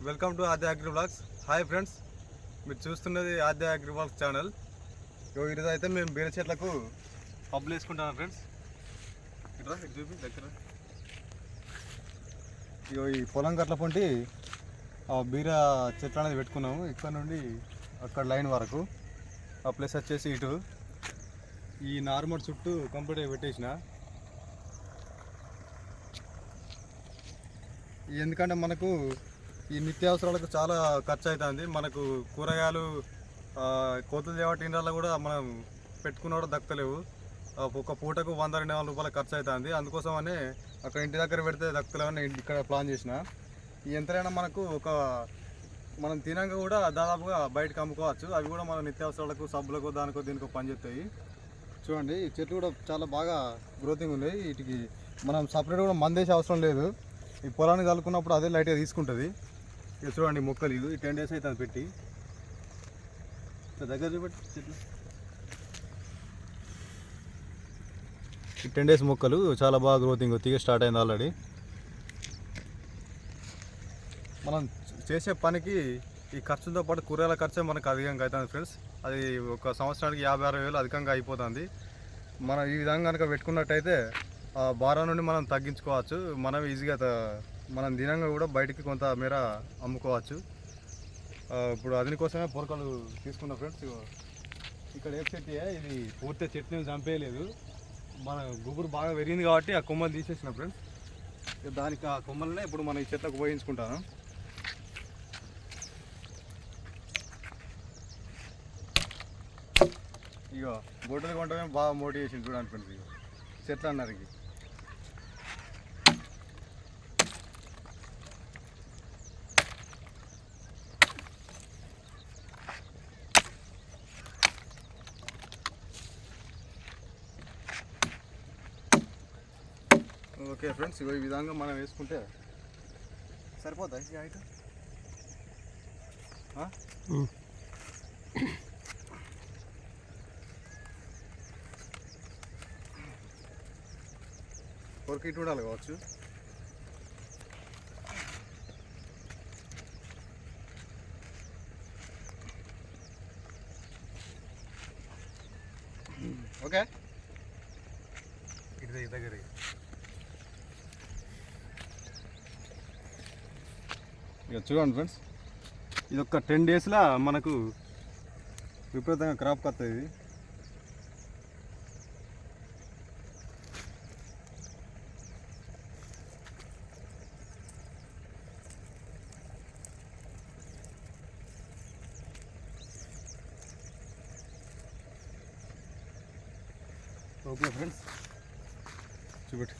Welcome to Aadya agri blogs. Hi friends, మీరు చూస్తున్నది ఆద్య agri blogs channel. ఈరోజు అయితే మేము బీర చెట్లకు పబ్బులు వేసుకుంటాం ఫ్రెండ్స్. ఇట్లా ఇటు చూపి దగ్గర ఈ పొలం గట్ల పొంటి బీర చెట్లు అనేది పెట్టుకున్నాము. ఇక్కడ నుండి అక్కడ లైన్ వరకు ఆ ప్లేస్ వచ్చేసి ఇటు ఈ నార్మల్ చుట్టూ కంప్లీట్గా పెట్టేసిన. ఎందుకంటే మనకు ఈ నిత్యావసరాలకు చాలా ఖర్చు అవుతుంది. మనకు కూరగాయలు కోతులు చేయబట్టి ఇండ్లలో కూడా మనం పెట్టుకున్న కూడా దక్కలేవు. ఒక పూటకు 100-200 రూపాయలు ఖర్చు అవుతుంది. అందుకోసమనే అక్కడ ఇంటి దగ్గర పెడితే దక్కలేవని ఇక్కడ ప్లాన్ చేసిన. ఎంతైనా మనకు మనం తినంగా కూడా దాదాపుగా బయటకు అమ్ముకోవచ్చు. అవి కూడా మన నిత్యావసరాలకు సబ్బులకు దానికో దీనికో పనిచేస్తాయి. చూడండి, ఈ చెట్లు కూడా చాలా బాగా గ్రోతింగ్ ఉన్నాయి. వీటికి మనం సపరేట్ కూడా మందేసే అవసరం లేదు. ఈ పొలాన్ని కలుపుకున్నప్పుడు అదే లైట్గా తీసుకుంటుంది. ఇక చూడండి మొక్కలు ఇది 10 days అవుతుంది పెట్టి. దగ్గర చూపెట్టి చెట్లు ఈ 10 days మొక్కలు చాలా బాగా గ్రోతింగ్ తీగ స్టార్ట్ అయింది ఆల్రెడీ. మనం చేసే పనికి ఈ ఖర్చుతో పాటు కూరగాయల ఖర్చే మనకు అధికంగా అవుతుంది ఫ్రెండ్స్. అది ఒక సంవత్సరానికి 50-60 వేలు అధికంగా అయిపోతుంది. మనం ఈ విధంగా కనుక పెట్టుకున్నట్టయితే ఆ భారం నుండి మనం తగ్గించుకోవచ్చు. మనం ఈజీగా మనం దినంగా కూడా బయటికి కొంత మేర అమ్ముకోవచ్చు. ఇప్పుడు దీనికోసమే పొరకలు తీసుకున్న ఫ్రెండ్స్. ఇక్కడ ఏ చెట్టు ఇది పూర్తి చెట్టుని చంపేయలేదు. మన గుబురు బాగా పెరిగింది కాబట్టి ఆ కొమ్మలు తీసేసిన ఫ్రెండ్స్. దానికి ఆ కొమ్మలనే ఇప్పుడు మనం ఈ చెట్లకు ఉపయోగించుకుంటాను. ఇక గొడ్డలు కొంటమే బాగా మోటివేషన్ చూడండి ఫ్రెండ్స్. ఇక చెట్లు అన్నారు. ఓకే ఫ్రెండ్స్, ఈ విధంగా మనం వేసుకుంటే సరిపోద్దా ఈ హైట్? కొరకు ఇటు ఉండాలి కావచ్చు. ఓకే, ఇటు దగ్గర ఇక చూడండి ఫ్రెండ్స్, ఇది ఒక 10 daysలో మనకు విపరీతంగా క్రాప్ వస్తుంది. ఇది ఓకే ఫ్రెండ్స్, చూపెట్టు.